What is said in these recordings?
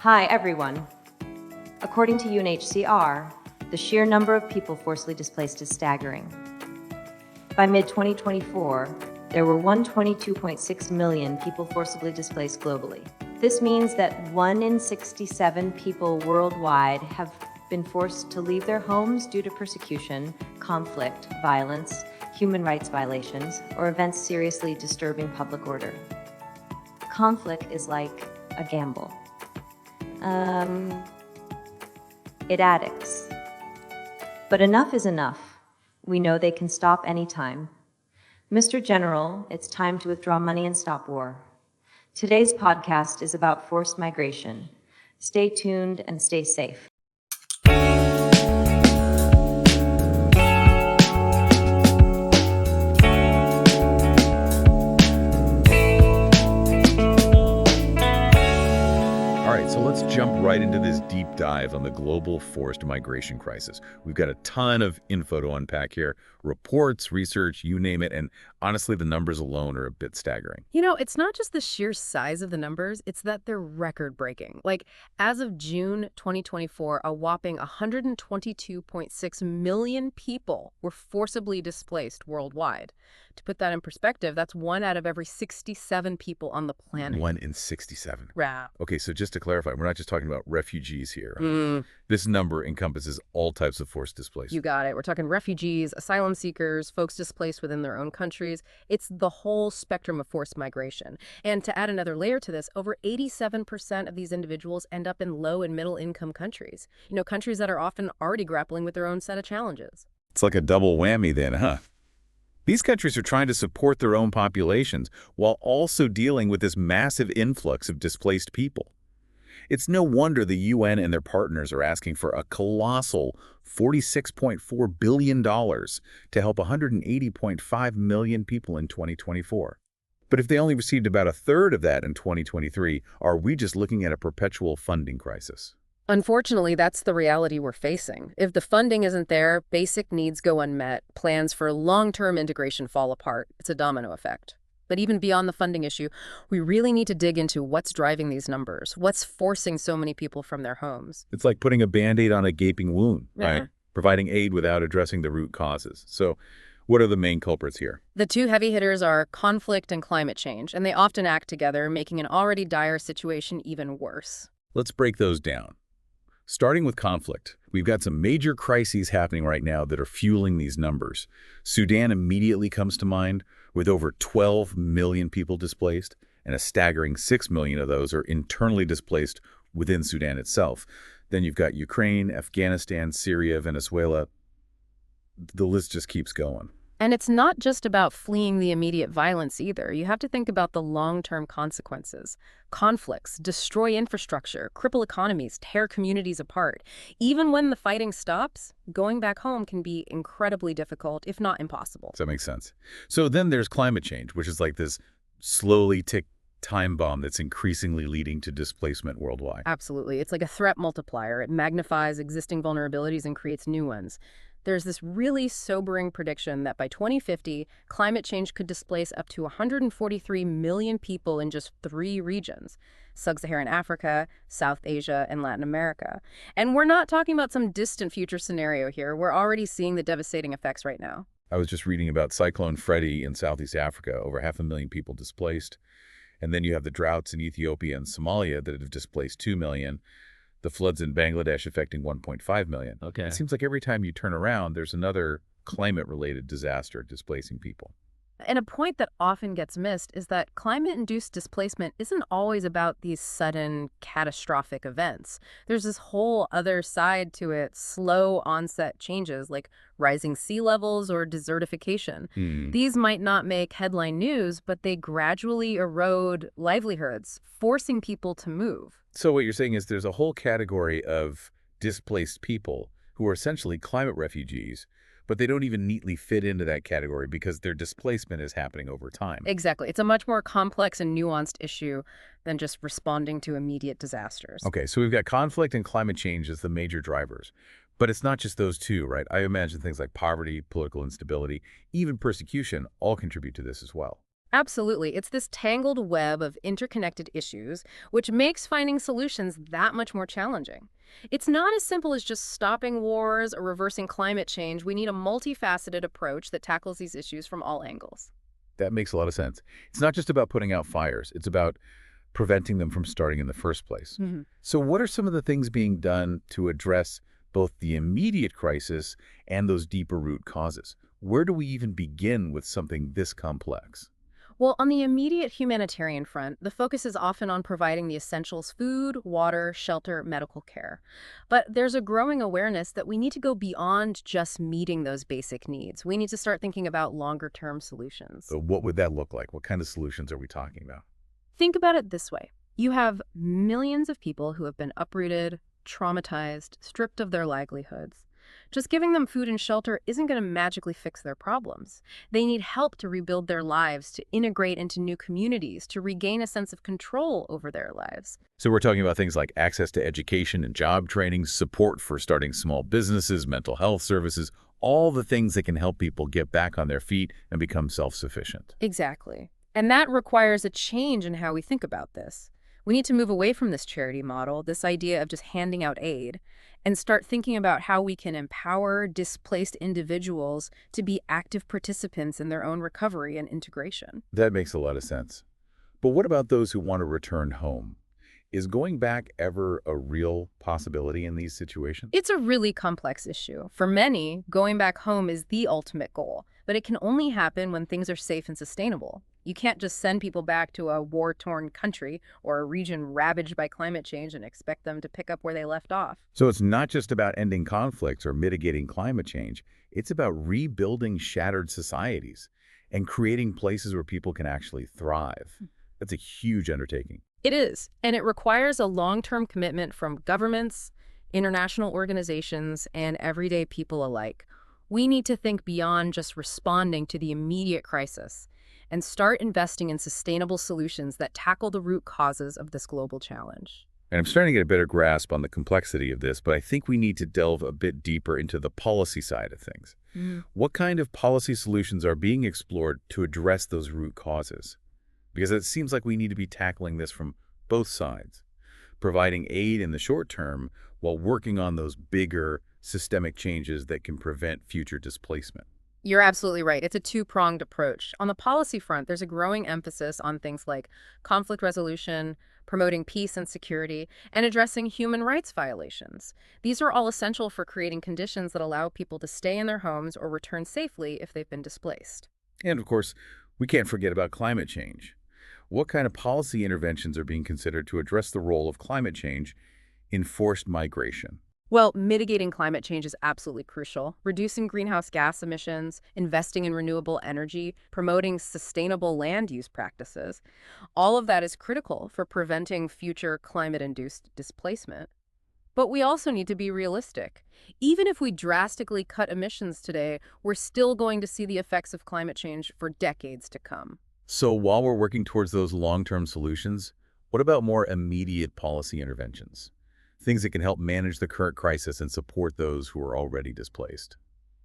Hi, everyone. According to UNHCR, the sheer number of people forcibly displaced is staggering. By mid-2024, there were 122.6 million people forcibly displaced globally. This means that 1 in 67 people worldwide have been forced to leave their homes due to persecution, conflict, violence, human rights violations, or events seriously disturbing public order. Conflict is like a gamble. It addicts. But enough is enough. We know they can stop anytime. Mr. General, it's time to withdraw money and stop war. Today's podcast is about forced migration. Stay tuned and stay safe. So let's jump right into this deep dive on the global forced migration crisis. We've got a ton of info to unpack here. Reports, research, you name it. And honestly, the numbers alone are a bit staggering. You know, it's not just the sheer size of the numbers, it's that they're record-breaking. Like, as of June 2024, a whopping 122.6 million people were forcibly displaced worldwide. To put that in perspective, that's 1 out of every 67 people on the planet. 1 in 67. Yeah. Okay, so just to clarify, we're not just talking about refugees here. This number encompasses all types of forced displacement. You got it. We're talking refugees, asylum seekers, folks displaced within their own countries. It's the whole spectrum of forced migration. And to add another layer to this, over 87% of these individuals end up in low and middle income countries. You know, countries that are often already grappling with their own set of challenges. It's like a double whammy then, huh? These countries are trying to support their own populations while also dealing with this massive influx of displaced people. It's no wonder the UN and their partners are asking for a colossal $46.4 billion to help 180.5 million people in 2024. But if they only received about a third of that in 2023, are we just looking at a perpetual funding crisis? Unfortunately, that's the reality we're facing. If the funding isn't there, basic needs go unmet, plans for long-term integration fall apart. It's a domino effect. But even beyond the funding issue, we really need to dig into what's driving these numbers, what's forcing so many people from their homes. It's like putting a Band-Aid on a gaping wound, right? Providing aid without addressing the root causes. So what are the main culprits here? The two heavy hitters are conflict and climate change, and they often act together, making an already dire situation even worse. Let's break those down. Starting with conflict, we've got some major crises happening right now that are fueling these numbers. Sudan immediately comes to mind, with over 12 million people displaced, and a staggering 6 million of those are internally displaced within Sudan itself. Then you've got Ukraine, Afghanistan, Syria, Venezuela. The list just keeps going. And it's not just about fleeing the immediate violence either. You have to think about the long-term consequences. Conflicts destroy infrastructure, cripple economies, tear communities apart. Even when the fighting stops, going back home can be incredibly difficult, if not impossible. Does that make sense? So then there's climate change, which is like this slowly tick time bomb that's increasingly leading to displacement worldwide. Absolutely. It's like a threat multiplier. It magnifies existing vulnerabilities and creates new ones. There's this really sobering prediction that by 2050, climate change could displace up to 143 million people in just 3 regions: Sub-Saharan Africa, South Asia, and Latin America. And we're not talking about some distant future scenario here. We're already seeing the devastating effects right now. I was just reading about Cyclone Freddie in Southeast Africa, over 500,000 people displaced. And then you have the droughts in Ethiopia and Somalia that have displaced 2 million. The floods in Bangladesh affecting 1.5 million. Okay. It seems like every time you turn around, there's another climate-related disaster displacing people. And a point that often gets missed is that climate-induced displacement isn't always about these sudden, catastrophic events. There's this whole other side to it, slow onset changes like rising sea levels or desertification. These might not make headline news, but they gradually erode livelihoods, forcing people to move. So what you're saying is there's a whole category of displaced people who are essentially climate refugees, but they don't even neatly fit into that category because their displacement is happening over time. Exactly. It's a much more complex and nuanced issue than just responding to immediate disasters. Okay, so we've got conflict and climate change as the major drivers. But it's not just those two, right? I imagine things like poverty, political instability, even persecution all contribute to this as well. Absolutely. It's this tangled web of interconnected issues, which makes finding solutions that much more challenging. It's not as simple as just stopping wars or reversing climate change. We need a multifaceted approach that tackles these issues from all angles. That makes a lot of sense. It's not just about putting out fires. It's about preventing them from starting in the first place. So what are some of the things being done to address both the immediate crisis and those deeper root causes? Where do we even begin with something this complex? Well, on the immediate humanitarian front, the focus is often on providing the essentials: food, water, shelter, medical care. But there's a growing awareness that we need to go beyond just meeting those basic needs. We need to start thinking about longer-term solutions. So what would that look like? What kind of solutions are we talking about? Think about it this way. You have millions of people who have been uprooted, traumatized, stripped of their livelihoods. Just giving them food and shelter isn't going to magically fix their problems. They need help to rebuild their lives, to integrate into new communities, to regain a sense of control over their lives. So we're talking about things like access to education and job training, support for starting small businesses, mental health services, all the things that can help people get back on their feet and become self-sufficient. Exactly. And that requires a change in how we think about this. We need to move away from this charity model, this idea of just handing out aid, and start thinking about how we can empower displaced individuals to be active participants in their own recovery and integration. That makes a lot of sense. But what about those who want to return home? Is going back ever a real possibility in these situations? It's a really complex issue. For many, going back home is the ultimate goal, but it can only happen when things are safe and sustainable. You can't just send people back to a war-torn country or a region ravaged by climate change and expect them to pick up where they left off. So it's not just about ending conflicts or mitigating climate change. It's about rebuilding shattered societies and creating places where people can actually thrive. That's a huge undertaking. It is, and it requires a long-term commitment from governments, international organizations, and everyday people alike. We need to think beyond just responding to the immediate crisis and start investing in sustainable solutions that tackle the root causes of this global challenge. And I'm starting to get a better grasp on the complexity of this, but I think we need to delve a bit deeper into the policy side of things. What kind of policy solutions are being explored to address those root causes? Because it seems like we need to be tackling this from both sides, providing aid in the short term while working on those bigger systemic changes that can prevent future displacement. You're absolutely right. It's a two-pronged approach. On the policy front, there's a growing emphasis on things like conflict resolution, promoting peace and security, and addressing human rights violations. These are all essential for creating conditions that allow people to stay in their homes or return safely if they've been displaced. And of course, we can't forget about climate change. What kind of policy interventions are being considered to address the role of climate change in forced migration? Well, mitigating climate change is absolutely crucial. Reducing greenhouse gas emissions, investing in renewable energy, promoting sustainable land use practices. All of that is critical for preventing future climate-induced displacement. But we also need to be realistic. Even if we drastically cut emissions today, we're still going to see the effects of climate change for decades to come. So while we're working towards those long-term solutions, what about more immediate policy interventions? Things that can help manage the current crisis and support those who are already displaced.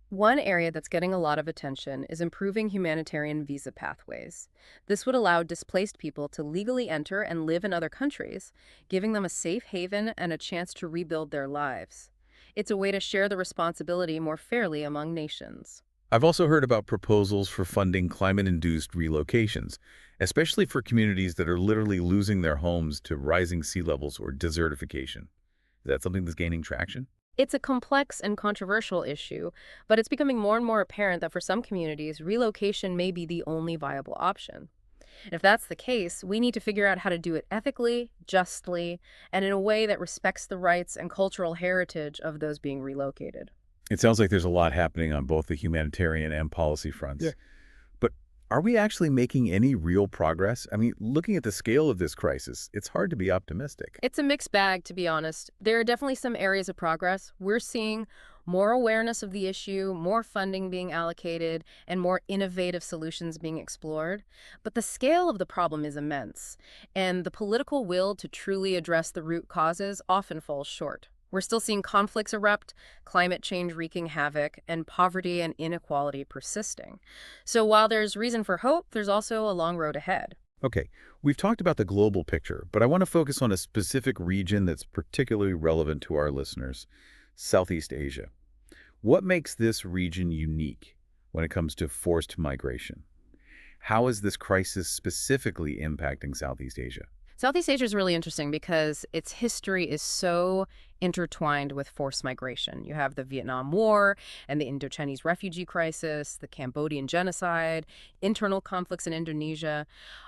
One area that's getting a lot of attention is improving humanitarian visa pathways. This would allow displaced people to legally enter and live in other countries, giving them a safe haven and a chance to rebuild their lives. It's a way to share the responsibility more fairly among nations. I've also heard about proposals for funding climate-induced relocations, especially for communities that are literally losing their homes to rising sea levels or desertification. Is that something that's gaining traction? It's a complex and controversial issue, but it's becoming more and more apparent that for some communities, relocation may be the only viable option. And if that's the case, we need to figure out how to do it ethically, justly, and in a way that respects the rights and cultural heritage of those being relocated. It sounds like there's a lot happening on both the humanitarian and policy fronts. Yeah. But are we actually making any real progress? I mean, looking at the scale of this crisis, it's hard to be optimistic. It's a mixed bag, to be honest. There are definitely some areas of progress. We're seeing more awareness of the issue, more funding being allocated, and more innovative solutions being explored. But the scale of the problem is immense, and the political will to truly address the root causes often falls short. We're still seeing conflicts erupt, climate change wreaking havoc, and poverty and inequality persisting. So while there's reason for hope, there's also a long road ahead. Okay, we've talked about the global picture, but I want to focus on a specific region that's particularly relevant to our listeners, Southeast Asia. What makes this region unique when it comes to forced migration? How is this crisis specifically impacting Southeast Asia? Southeast Asia is really interesting because its history is so intertwined with forced migration. You have the Vietnam War and the Indo-Chinese refugee crisis, the Cambodian genocide, internal conflicts in Indonesia.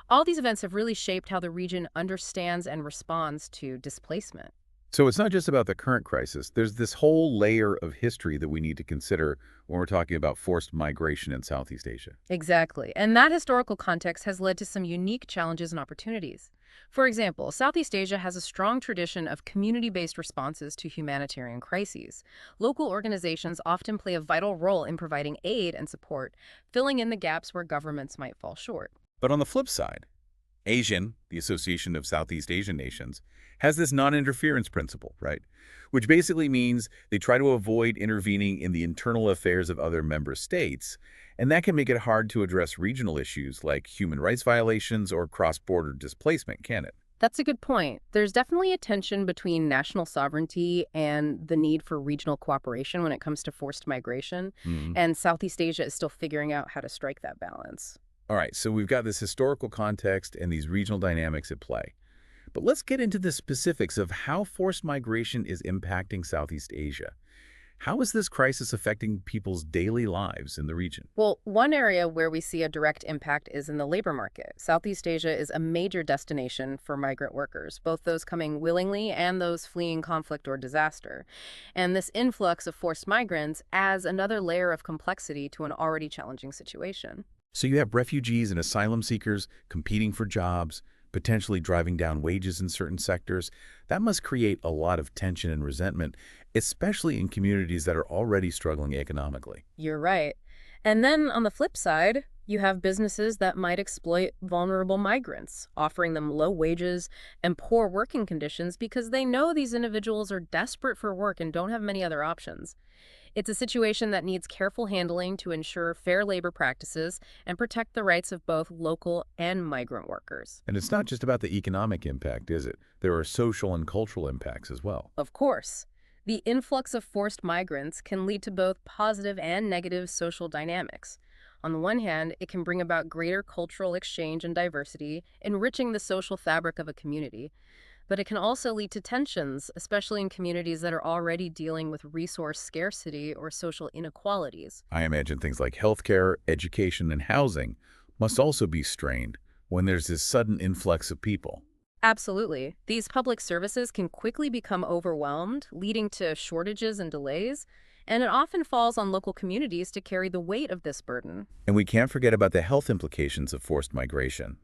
All these events have really shaped how the region understands and responds to displacement. So it's not just about the current crisis. There's this whole layer of history that we need to consider when we're talking about forced migration in Southeast Asia. Exactly. And that historical context has led to some unique challenges and opportunities. For example, Southeast Asia has a strong tradition of community-based responses to humanitarian crises. Local organizations often play a vital role in providing aid and support, filling in the gaps where governments might fall short. But on the flip side, ASEAN, the Association of Southeast Asian Nations, has this non-interference principle, right? Which basically means they try to avoid intervening in the internal affairs of other member states, and that can make it hard to address regional issues like human rights violations or cross-border displacement, can it? That's a good point. There's definitely a tension between national sovereignty and the need for regional cooperation when it comes to forced migration, and Southeast Asia is still figuring out how to strike that balance. All right, so we've got this historical context and these regional dynamics at play. But let's get into the specifics of how forced migration is impacting Southeast Asia. How is this crisis affecting people's daily lives in the region? Well, one area where we see a direct impact is in the labor market. Southeast Asia is a major destination for migrant workers, both those coming willingly and those fleeing conflict or disaster. And this influx of forced migrants adds another layer of complexity to an already challenging situation. So you have refugees and asylum seekers competing for jobs, potentially driving down wages in certain sectors. That must create a lot of tension and resentment, especially in communities that are already struggling economically. You're right. And then on the flip side, you have businesses that might exploit vulnerable migrants, offering them low wages and poor working conditions because they know these individuals are desperate for work and don't have many other options. It's a situation that needs careful handling to ensure fair labor practices and protect the rights of both local and migrant workers. And it's not just about the economic impact, is it? There are social and cultural impacts as well. Of course, the influx of forced migrants can lead to both positive and negative social dynamics. On the one hand, it can bring about greater cultural exchange and diversity, enriching the social fabric of a community. But it can also lead to tensions, especially in communities that are already dealing with resource scarcity or social inequalities. I imagine things like healthcare, education, and housing must also be strained when there's this sudden influx of people. Absolutely. These public services can quickly become overwhelmed, leading to shortages and delays, and it often falls on local communities to carry the weight of this burden. And we can't forget about the health implications of forced migration.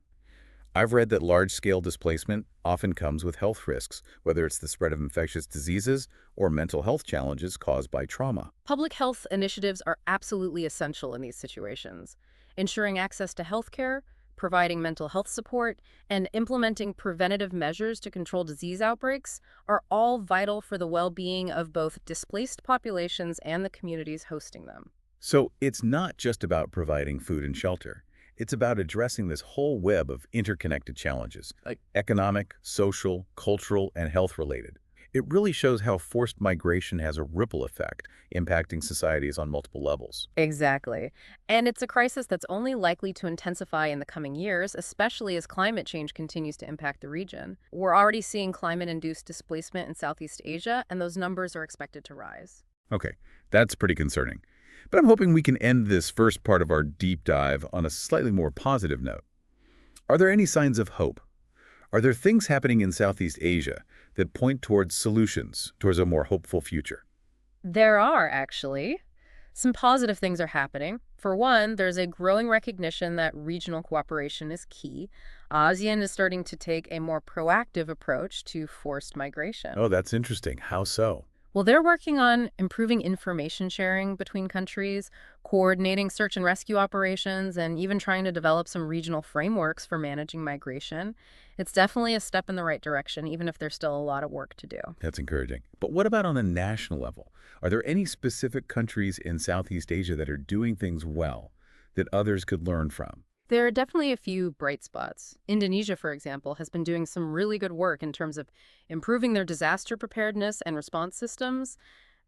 I've read that large-scale displacement often comes with health risks, whether it's the spread of infectious diseases or mental health challenges caused by trauma. Public health initiatives are absolutely essential in these situations. Ensuring access to health care, providing mental health support, and implementing preventative measures to control disease outbreaks are all vital for the well-being of both displaced populations and the communities hosting them. So it's not just about providing food and shelter. It's about addressing this whole web of interconnected challenges, like economic, social, cultural, and health-related. It really shows how forced migration has a ripple effect, impacting societies on multiple levels. Exactly. And it's a crisis that's only likely to intensify in the coming years, especially as climate change continues to impact the region. We're already seeing climate-induced displacement in Southeast Asia, and those numbers are expected to rise. Okay, that's pretty concerning. But I'm hoping we can end this first part of our deep dive on a slightly more positive note. Are there any signs of hope? Are there things happening in Southeast Asia that point towards solutions, towards a more hopeful future? There are, actually. Some positive things are happening. For one, there's a growing recognition that regional cooperation is key. ASEAN is starting to take a more proactive approach to forced migration. Oh, that's interesting. How so? Well, they're working on improving information sharing between countries, coordinating search and rescue operations, and even trying to develop some regional frameworks for managing migration. It's definitely a step in the right direction, even if there's still a lot of work to do. That's encouraging. But what about on a national level? Are there any specific countries in Southeast Asia that are doing things well that others could learn from? There are definitely a few bright spots. Indonesia, for example, has been doing some really good work in terms of improving their disaster preparedness and response systems.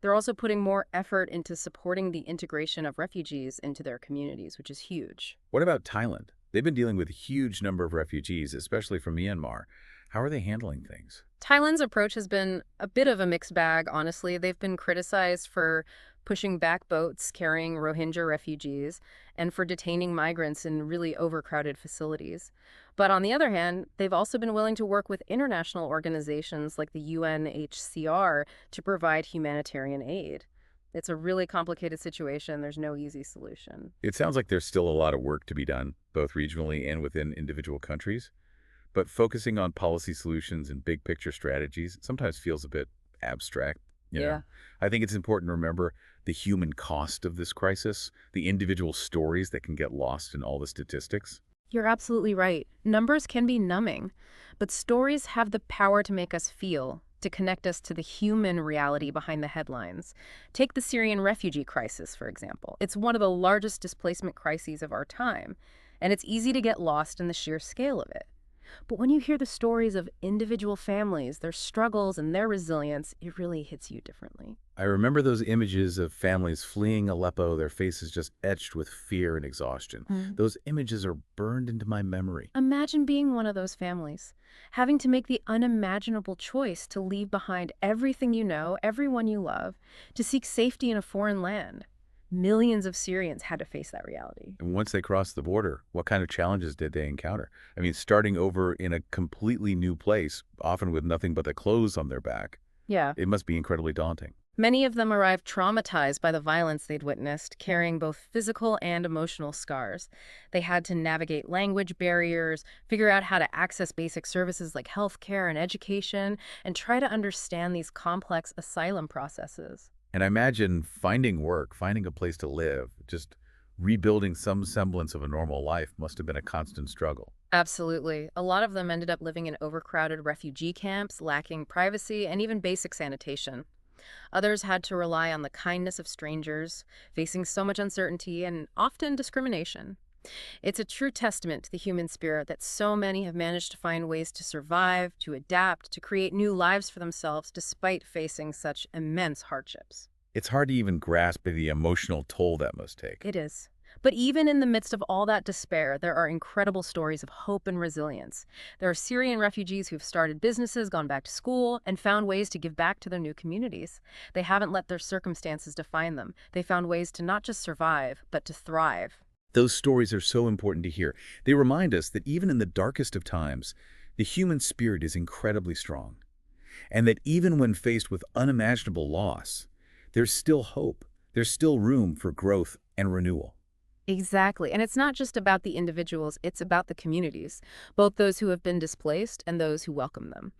They're also putting more effort into supporting the integration of refugees into their communities, which is huge. What about Thailand? They've been dealing with a huge number of refugees, especially from Myanmar. How are they handling things? Thailand's approach has been a bit of a mixed bag, honestly. They've been criticized for pushing back boats carrying Rohingya refugees and for detaining migrants in really overcrowded facilities. But on the other hand, they've also been willing to work with international organizations like the UNHCR to provide humanitarian aid. It's a really complicated situation. There's no easy solution. It sounds like there's still a lot of work to be done, both regionally and within individual countries. But focusing on policy solutions and big picture strategies sometimes feels a bit abstract. Yeah. I think it's important to remember the human cost of this crisis, the individual stories that can get lost in all the statistics. You're absolutely right. Numbers can be numbing, but stories have the power to make us feel, to connect us to the human reality behind the headlines. Take the Syrian refugee crisis, for example. It's one of the largest displacement crises of our time, and it's easy to get lost in the sheer scale of it. But when you hear the stories of individual families, their struggles and their resilience, it really hits you differently. I remember those images of families fleeing Aleppo, their faces just etched with fear and exhaustion. Those images are burned into my memory. Imagine being one of those families, having to make the unimaginable choice to leave behind everything you know, everyone you love, to seek safety in a foreign land. Millions of Syrians had to face that reality. And once they crossed the border, what kind of challenges did they encounter? I mean, starting over in a completely new place, often with nothing but the clothes on their back, Yeah. it must be incredibly daunting. Many of them arrived traumatized by the violence they'd witnessed, carrying both physical and emotional scars. They had to navigate language barriers, figure out how to access basic services like healthcare and education, and try to understand these complex asylum processes. And I imagine finding work, finding a place to live, just rebuilding some semblance of a normal life must have been a constant struggle. Absolutely. A lot of them ended up living in overcrowded refugee camps, lacking privacy and even basic sanitation. Others had to rely on the kindness of strangers, facing so much uncertainty and often discrimination. It's a true testament to the human spirit that so many have managed to find ways to survive, to adapt, to create new lives for themselves despite facing such immense hardships. It's hard to even grasp the emotional toll that must take. It is. But even in the midst of all that despair, there are incredible stories of hope and resilience. There are Syrian refugees who've started businesses, gone back to school, and found ways to give back to their new communities. They haven't let their circumstances define them. They found ways to not just survive, but to thrive. Those stories are so important to hear. They remind us that even in the darkest of times, the human spirit is incredibly strong. And that even when faced with unimaginable loss, there's still hope. There's still room for growth and renewal. Exactly. And it's not just about the individuals, it's about the communities, both those who have been displaced and those who welcome them.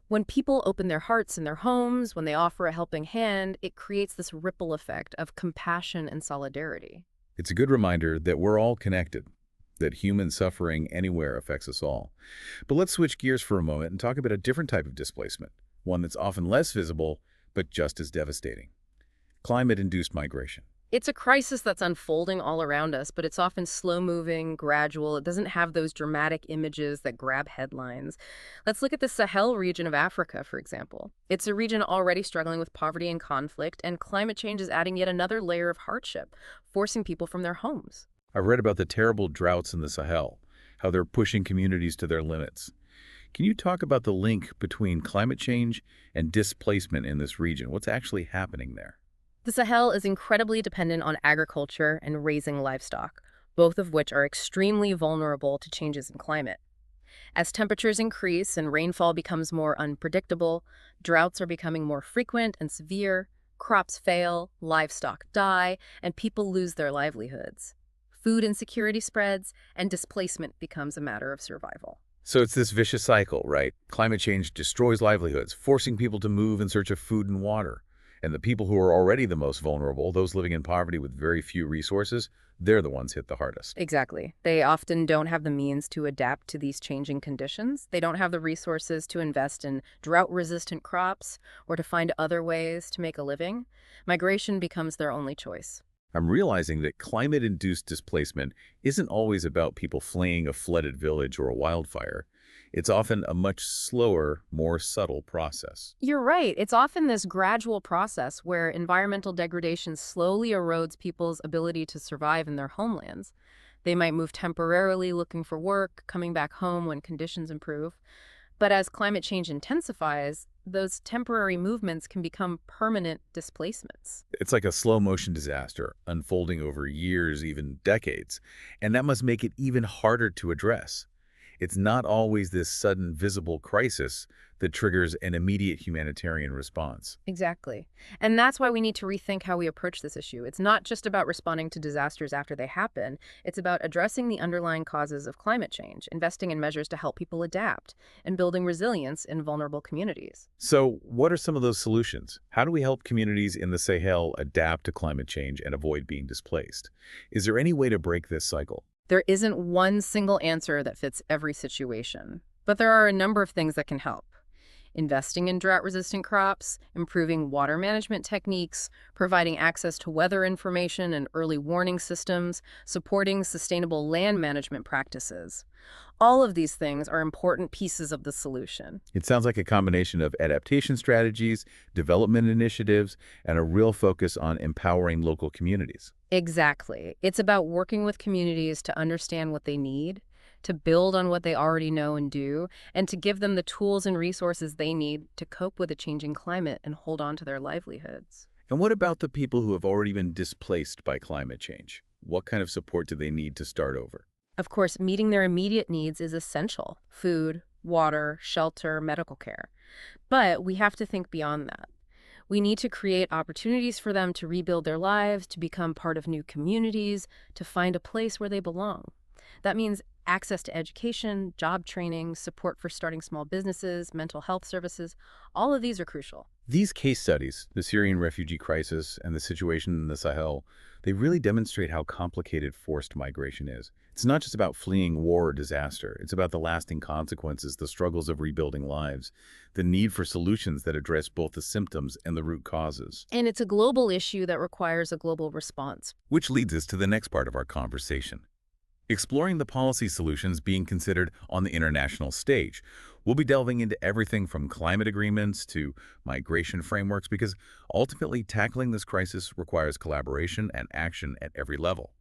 When people open their hearts and their homes, when they offer a helping hand, it creates this ripple effect of compassion and solidarity. It's a good reminder that we're all connected, that human suffering anywhere affects us all. But let's switch gears for a moment and talk about a different type of displacement, one that's often less visible, but just as devastating. Climate-induced migration. It's a crisis that's unfolding all around us, but it's often slow-moving, gradual. It doesn't have those dramatic images that grab headlines. Let's look at the Sahel region of Africa, for example. It's a region already struggling with poverty and conflict, and climate change is adding yet another layer of hardship, forcing people from their homes. I've read about the terrible droughts in the Sahel, how they're pushing communities to their limits. Can you talk about the link between climate change and displacement in this region? What's actually happening there? The Sahel is incredibly dependent on agriculture and raising livestock, both of which are extremely vulnerable to changes in climate. As temperatures increase and rainfall becomes more unpredictable, droughts are becoming more frequent and severe, crops fail, livestock die, and people lose their livelihoods. Food insecurity spreads, and displacement becomes a matter of survival. So it's this vicious cycle, right? Climate change destroys livelihoods, forcing people to move in search of food and water. And the people who are already the most vulnerable, those living in poverty with very few resources, they're the ones hit the hardest. Exactly. They often don't have the means to adapt to these changing conditions. They don't have the resources to invest in drought-resistant crops or to find other ways to make a living. Migration becomes their only choice. I'm realizing that climate-induced displacement isn't always about people fleeing a flooded village or a wildfire. It's often a much slower, more subtle process. You're right. It's often this gradual process where environmental degradation slowly erodes people's ability to survive in their homelands. They might move temporarily looking for work, coming back home when conditions improve. But as climate change intensifies, those temporary movements can become permanent displacements. It's like a slow-motion disaster unfolding over years, even decades, and that must make it even harder to address. It's not always this sudden, visible crisis that triggers an immediate humanitarian response. Exactly. And that's why we need to rethink how we approach this issue. It's not just about responding to disasters after they happen. It's about addressing the underlying causes of climate change, investing in measures to help people adapt, and building resilience in vulnerable communities. So, what are some of those solutions? How do we help communities in the Sahel adapt to climate change and avoid being displaced? Is there any way to break this cycle? There isn't one single answer that fits every situation, but there are a number of things that can help. Investing in drought-resistant crops, improving water management techniques, providing access to weather information and early warning systems, supporting sustainable land management practices. All of these things are important pieces of the solution. It sounds like a combination of adaptation strategies, development initiatives, and a real focus on empowering local communities. Exactly. It's about working with communities to understand what they need, to build on what they already know and do, and to give them the tools and resources they need to cope with a changing climate and hold on to their livelihoods. And what about the people who have already been displaced by climate change? What kind of support do they need to start over? Of course, meeting their immediate needs is essential: food, water, shelter, medical care. But we have to think beyond that. We need to create opportunities for them to rebuild their lives, to become part of new communities, to find a place where they belong. That means access to education, job training, support for starting small businesses, mental health services. All of these are crucial. These case studies, the Syrian refugee crisis and the situation in the Sahel, they really demonstrate how complicated forced migration is. It's not just about fleeing war or disaster. It's about the lasting consequences, the struggles of rebuilding lives, the need for solutions that address both the symptoms and the root causes. And it's a global issue that requires a global response. Which leads us to the next part of our conversation. Exploring the policy solutions being considered on the international stage. We'll be delving into everything from climate agreements to migration frameworks because ultimately tackling this crisis requires collaboration and action at every level.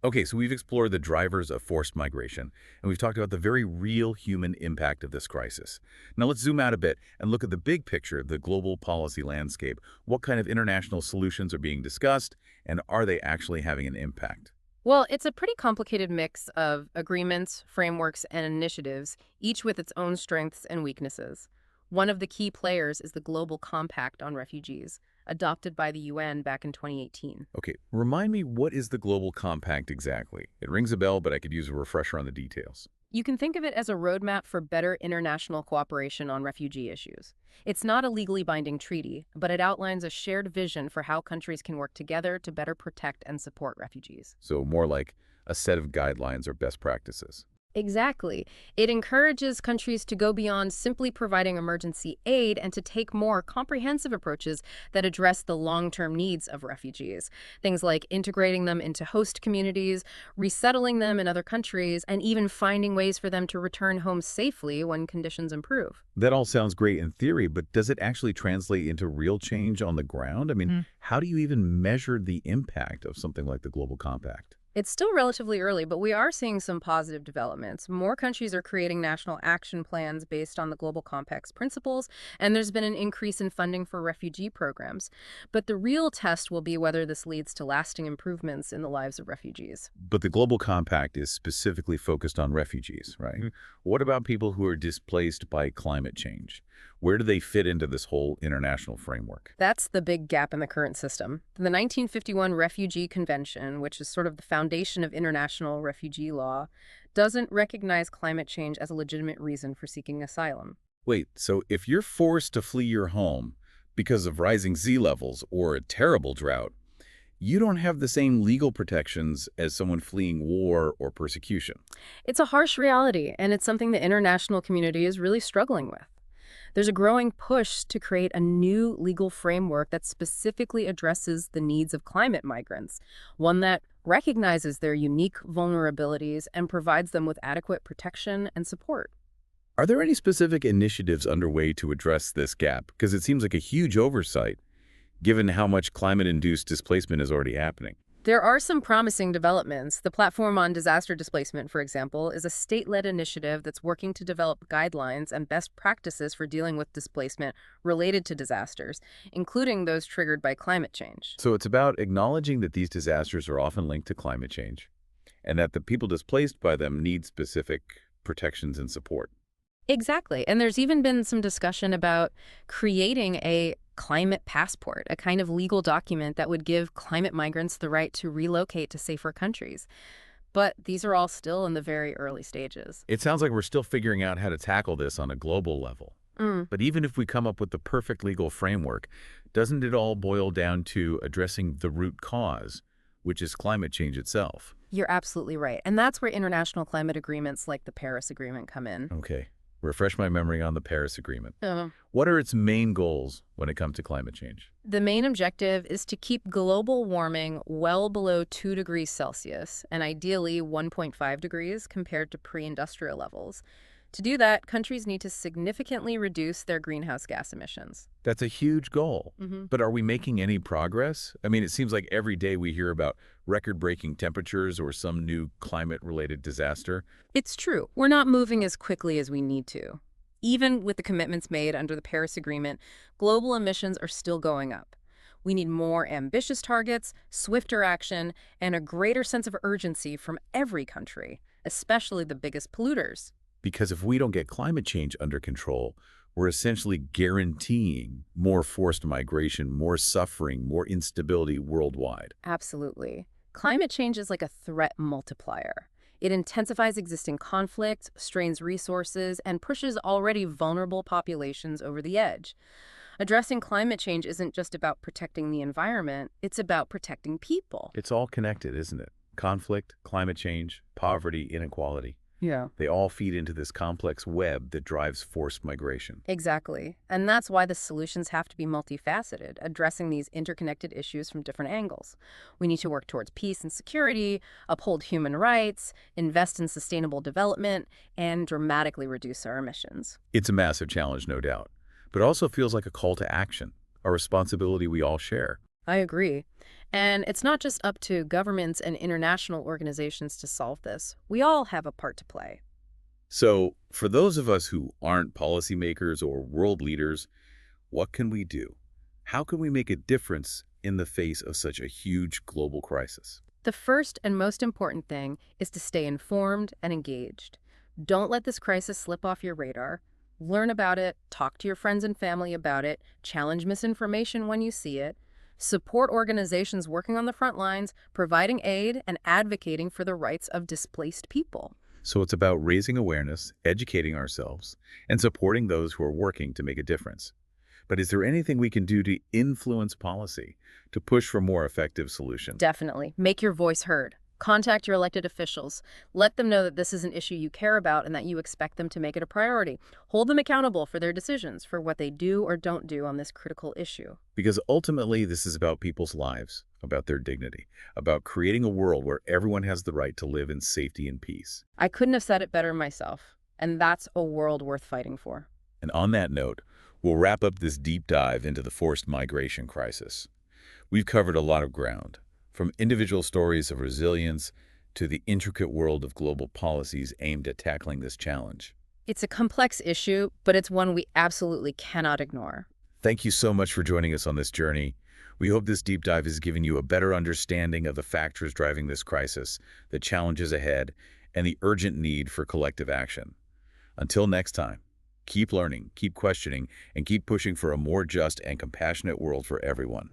Okay, so we've explored the drivers of forced migration, and we've talked about the very real human impact of this crisis. Now let's zoom out a bit and look at the big picture of the global policy landscape. What kind of international solutions are being discussed, and are they actually having an impact? Well, it's a pretty complicated mix of agreements, frameworks, and initiatives, each with its own strengths and weaknesses. One of the key players is the Global Compact on Refugees, adopted by the UN back in 2018. Okay, remind me, what is the Global Compact exactly? It rings a bell, but I could use a refresher on the details. You can think of it as a roadmap for better international cooperation on refugee issues. It's not a legally binding treaty, but it outlines a shared vision for how countries can work together to better protect and support refugees. So more like a set of guidelines or best practices. Exactly. It encourages countries to go beyond simply providing emergency aid and to take more comprehensive approaches that address the long-term needs of refugees. Things like integrating them into host communities, resettling them in other countries, and even finding ways for them to return home safely when conditions improve. That all sounds great in theory, but does it actually translate into real change on the ground? I mean, how do you even measure the impact of something like the Global Compact? It's still relatively early, but we are seeing some positive developments. More countries are creating national action plans based on the Global Compact's principles, and there's been an increase in funding for refugee programs. But the real test will be whether this leads to lasting improvements in the lives of refugees. But the Global Compact is specifically focused on refugees, right? What about people who are displaced by climate change? Where do they fit into this whole international framework? That's the big gap in the current system. The 1951 Refugee Convention, which is sort of the foundation of international refugee law, doesn't recognize climate change as a legitimate reason for seeking asylum. Wait, so if you're forced to flee your home, because of rising sea levels or a terrible drought, you don't have the same legal protections as someone fleeing war or persecution. It's a harsh reality, and it's something the international community is really struggling with. There's a growing push to create a new legal framework that specifically addresses the needs of climate migrants, one that recognizes their unique vulnerabilities and provides them with adequate protection and support. Are there any specific initiatives underway to address this gap? Because it seems like a huge oversight, given how much climate-induced displacement is already happening. There are some promising developments. The Platform on Disaster Displacement, for example, is a state-led initiative that's working to develop guidelines and best practices for dealing with displacement related to disasters, including those triggered by climate change. So it's about acknowledging that these disasters are often linked to climate change, and that the people displaced by them need specific protections and support. Exactly. And there's even been some discussion about creating a climate passport, a kind of legal document that would give climate migrants the right to relocate to safer countries. But these are all still in the very early stages. It sounds like we're still figuring out how to tackle this on a global level. But even if we come up with the perfect legal framework, doesn't it all boil down to addressing the root cause, which is climate change itself? You're absolutely right. And that's where international climate agreements like the Paris Agreement come in. Okay. Refresh my memory on the Paris Agreement. Uh, What are its main goals when it comes to climate change? The main objective is to keep global warming well below 2 degrees Celsius, and ideally 1.5 degrees compared to pre-industrial levels. To do that, countries need to significantly reduce their greenhouse gas emissions. That's a huge goal. Mm-hmm. But are we making any progress? I mean, it seems like every day we hear about record-breaking temperatures or some new climate-related disaster. It's true. We're not moving as quickly as we need to. Even with the commitments made under the Paris Agreement, global emissions are still going up. We need more ambitious targets, swifter action, and a greater sense of urgency from every country, especially the biggest polluters. Because if we don't get climate change under control, we're essentially guaranteeing more forced migration, more suffering, more instability worldwide. Absolutely. Climate change is like a threat multiplier. It intensifies existing conflict, strains resources, and pushes already vulnerable populations over the edge. Addressing climate change isn't just about protecting the environment, it's about protecting people. It's all connected, isn't it? Conflict, climate change, poverty, inequality. Yeah. They all feed into this complex web that drives forced migration. Exactly. And that's why the solutions have to be multifaceted, addressing these interconnected issues from different angles. We need to work towards peace and security, uphold human rights, invest in sustainable development, and dramatically reduce our emissions. It's a massive challenge, no doubt, but it also feels like a call to action, a responsibility we all share. I agree. And it's not just up to governments and international organizations to solve this. We all have a part to play. So, for those of us who aren't policymakers or world leaders, what can we do? How can we make a difference in the face of such a huge global crisis? The first and most important thing is to stay informed and engaged. Don't let this crisis slip off your radar. Learn about it, talk to your friends and family about it, challenge misinformation when you see it. Support organizations working on the front lines, providing aid, and advocating for the rights of displaced people. So it's about raising awareness, educating ourselves, and supporting those who are working to make a difference. But is there anything we can do to influence policy, to push for more effective solutions? Definitely. Make your voice heard. Contact your elected officials. Let them know that this is an issue you care about and that you expect them to make it a priority. Hold them accountable for their decisions, for what they do or don't do on this critical issue. Because ultimately, this is about people's lives, about their dignity, about creating a world where everyone has the right to live in safety and peace. I couldn't have said it better myself, and that's a world worth fighting for. And on that note, we'll wrap up this deep dive into the forced migration crisis. We've covered a lot of ground, from individual stories of resilience to the intricate world of global policies aimed at tackling this challenge. It's a complex issue, but it's one we absolutely cannot ignore. Thank you so much for joining us on this journey. We hope this deep dive has given you a better understanding of the factors driving this crisis, the challenges ahead, and the urgent need for collective action. Until next time, keep learning, keep questioning, and keep pushing for a more just and compassionate world for everyone.